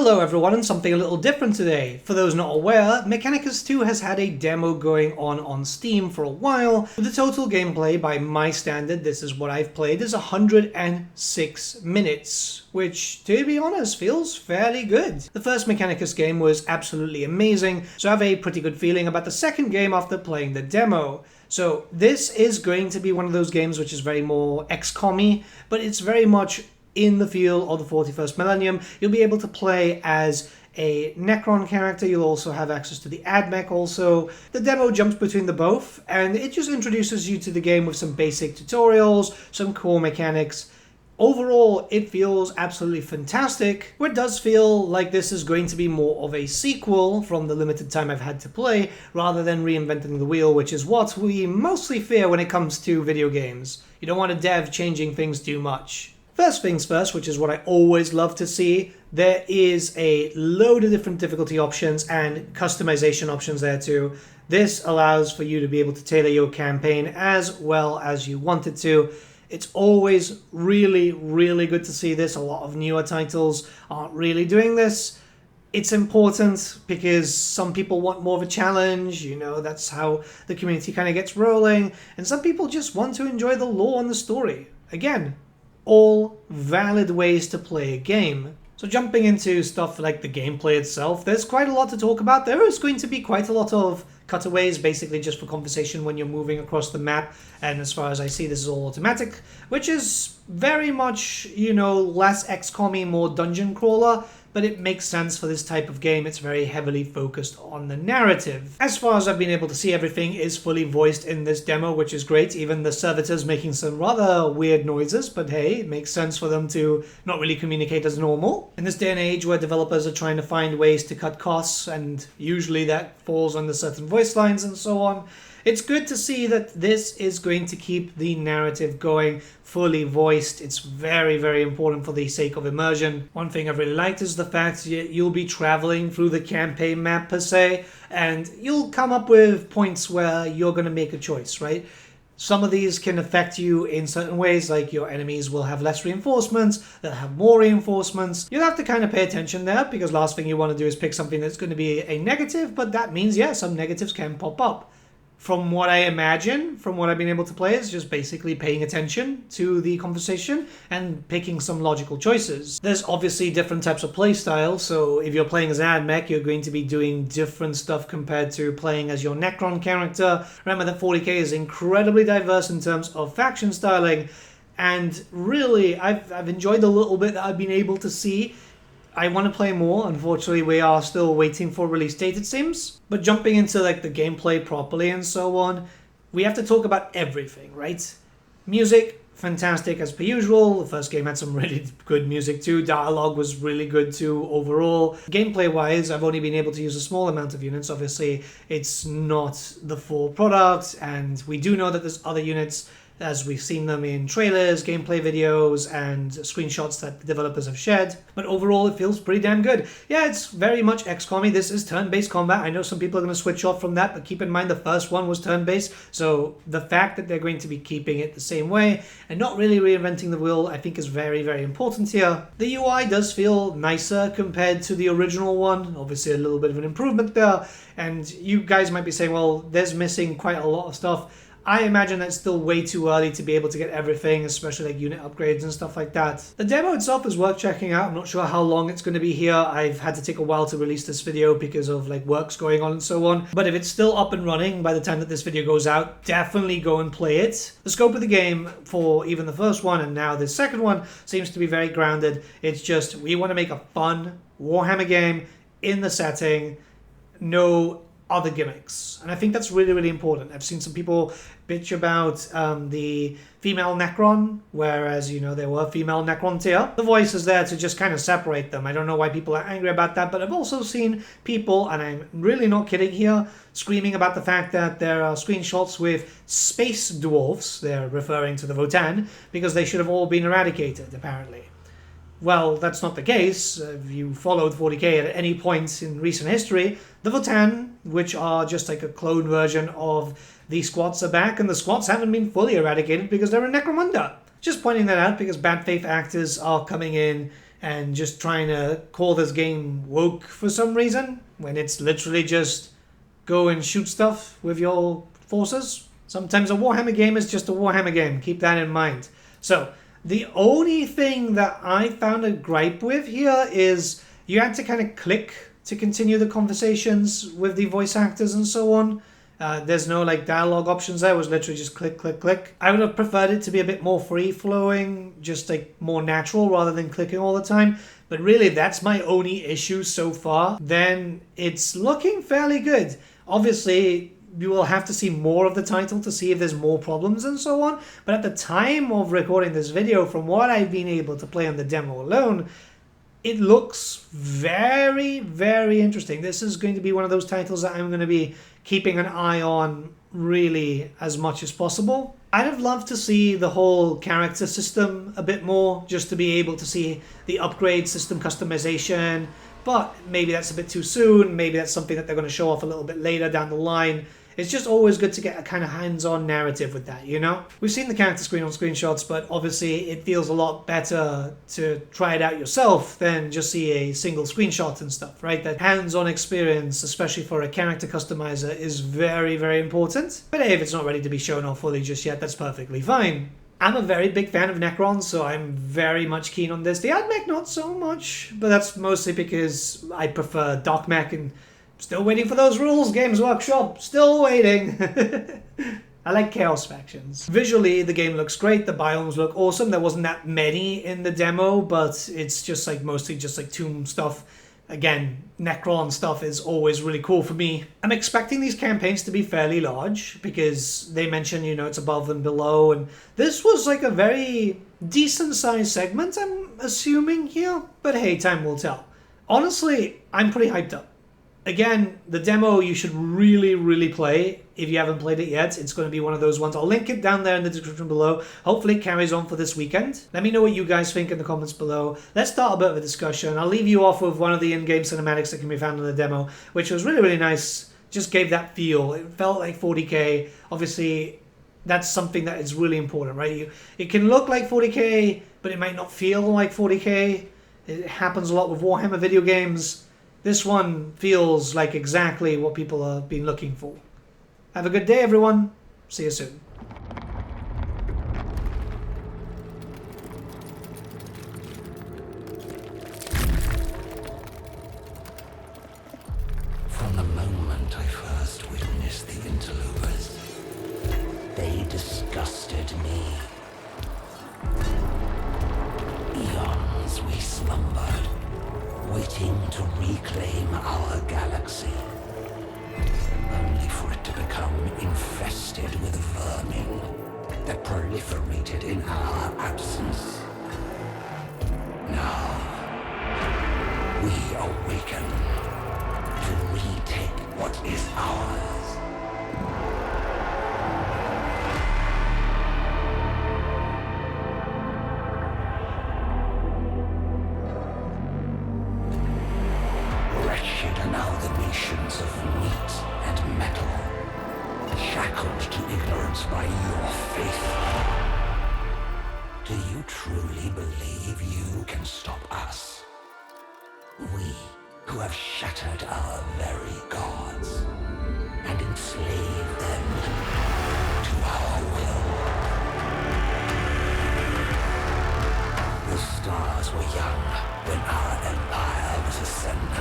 Hello everyone, and something a little different today. For those not aware, Mechanicus II has had a demo going on Steam for a while. The total gameplay, by my standard, this is what I've played, is 106 minutes, which, to be honest, feels fairly good. The first Mechanicus game was absolutely amazing, so I have a pretty good feeling about the second game after playing the demo. So this is going to be one of those games which is very more XCOM-y, but it's very much in the feel of the 41st millennium. You'll be able to play as a Necron character. You'll also have access to the AdMech also. The demo jumps between the both, and it just introduces you to the game with some basic tutorials, some core mechanics. Overall, it feels absolutely fantastic. It does feel like this is going to be more of a sequel from the limited time I've had to play, rather than reinventing the wheel, which is what we mostly fear when it comes to video games. You don't want a dev changing things too much. First things first, which is what I always love to see, there is a load of different difficulty options and customization options there too. This allows for you to be able to tailor your campaign as well as you want it to. It's always really good to see this. A lot of newer titles aren't really doing this. It's important because some people want more of a challenge, you know, that's how the community kind of gets rolling, and some people just want to enjoy the lore and the story. Again, all valid ways to play a game. So jumping into stuff like the gameplay itself, there's quite a lot to talk about. There is going to be quite a lot of cutaways, basically just for conversation when you're moving across the map, and as far as I see, this is all automatic, which is very much, you know, less XCOM-y, more dungeon crawler, but it makes sense for this type of game. It's very heavily focused on the narrative. As far as I've been able to see, everything is fully voiced in this demo, which is great. Even the servitors making some rather weird noises, but hey, it makes sense for them to not really communicate as normal. In this day and age where developers are trying to find ways to cut costs, and usually that falls under certain voice lines and so on, it's good to see that this is going to keep the narrative going fully voiced. It's very important for the sake of immersion. One thing I've really liked is the fact that you'll be traveling through the campaign map per se, and you'll come up with points where you're going to make a choice, right? Some of these can affect you in certain ways, like your enemies will have less reinforcements, they'll have more reinforcements. You'll have to kind of pay attention there, because last thing you want to do is pick something that's going to be a negative, but that means, yeah, some negatives can pop up. From what I imagine, from what I've been able to play, is just basically paying attention to the conversation and picking some logical choices. There's obviously different types of play styles, so if you're playing as an AdMech, you're going to be doing different stuff compared to playing as your Necron character. Remember that 40K is incredibly diverse in terms of faction styling, and really, I've enjoyed the little bit that I've been able to see. I want to play more. Unfortunately, we are still waiting for release date, it seems. But jumping into like the gameplay properly and so on, we have to talk about everything, right? Music, fantastic as per usual. The first game had some really good music too. Dialogue was really good too overall. Gameplay-wise, I've only been able to use a small amount of units. Obviously, it's not the full product, and we do know that there's other units, as we've seen them in trailers, gameplay videos, and screenshots that the developers have shared. But overall, it feels pretty damn good. Yeah, it's very much XCOM-y. This is turn-based combat. I know some people are going to switch off from that, but keep in mind the first one was turn-based, so the fact that they're going to be keeping it the same way and not really reinventing the wheel, I think is very important here. The UI does feel nicer compared to the original one. Obviously, a little bit of an improvement there, and you guys might be saying, well, there's missing quite a lot of stuff. I imagine that's still way too early to be able to get everything, especially like unit upgrades and stuff like that. The demo itself is worth checking out. I'm not sure how long it's going to be here. I've had to take a while to release this video because of like works going on and so on. But if it's still up and running by the time that this video goes out, definitely go and play it. The scope of the game for even the first one and now the second one seems to be very grounded. It's just, we want to make a fun Warhammer game in the setting, no other gimmicks, and I think that's really important. I've seen some people bitch about the female Necron, whereas, you know, there were female Necrons here. The voice is there to just kind of separate them. I don't know why people are angry about that, but I've also seen people, and I'm really not kidding here, screaming about the fact that there are screenshots with space dwarfs, they're referring to the Votan, because they should have all been eradicated, apparently. Well, that's not the case. If you followed 40K at any point in recent history, the Votan, which are just like a clone version of the squats, are back, and the squats haven't been fully eradicated because they're in Necromunda. Just pointing that out because bad faith actors are coming in and just trying to call this game woke for some reason, when it's literally just go and shoot stuff with your forces. Sometimes a Warhammer game is just a Warhammer game. Keep that in mind. So, the only thing that I found a gripe with here is you had to kind of click to continue the conversations with the voice actors and so on. There's no like dialogue options there. It was literally just click, click, click. I would have preferred it to be a bit more free-flowing, just like more natural rather than clicking all the time. But really, that's my only issue so far. Then it's looking fairly good. Obviously, you will have to see more of the title to see if there's more problems and so on. But at the time of recording this video, from what I've been able to play on the demo alone, it looks very, very interesting. This is going to be one of those titles that I'm going to be keeping an eye on really as much as possible. I'd have loved to see the whole character system a bit more, just to be able to see the upgrade system customization, but maybe that's a bit too soon. Maybe that's something that they're going to show off a little bit later down the line. It's just always good to get a kind of hands-on narrative with that, you know? We've seen the character screen on screenshots, but obviously it feels a lot better to try it out yourself than just see a single screenshot and stuff, right? That hands-on experience, especially for a character customizer, is very, very important. But hey, if it's not ready to be shown off fully just yet, that's perfectly fine. I'm a very big fan of Necrons, so I'm very much keen on this. The AdMech, not so much, but that's mostly because I prefer DocMech and still waiting for those rules, Games Workshop. Still waiting. I like Chaos factions. Visually, the game looks great. The biomes look awesome. There wasn't that many in the demo, but it's just like mostly just like tomb stuff. Again, Necron stuff is always really cool for me. I'm expecting these campaigns to be fairly large because they mention, you know, it's above and below. And this was like a very decent sized segment, I'm assuming here. But hey, time will tell. Honestly, I'm pretty hyped up. Again, the demo you should really, really play if you haven't played it yet. It's going to be one of those ones. I'll link it down there in the description below. Hopefully it carries on for this weekend. Let me know what you guys think in the comments below. Let's start a bit of a discussion. I'll leave you off with one of the in-game cinematics that can be found in the demo, which was really, really nice. Just gave that feel. It felt like 40k. Obviously, that's something that is really important, right? It can look like 40k, but it might not feel like 40k. It happens a lot with Warhammer video games. This one feels like exactly what people have been looking for. Have a good day, everyone. See you soon. From the moment I first witnessed the interlopers, they disgusted me. Eons we slumbered, waiting to reclaim our galaxy, only for it to become infested with vermin that proliferated in our absence. Now, we awaken to retake what is ours. Of meat and metal, shackled to ignorance by your faith. Do you truly believe you can stop us? We, who have shattered our very gods and enslaved them to our will. The stars were young when our empire was ascending.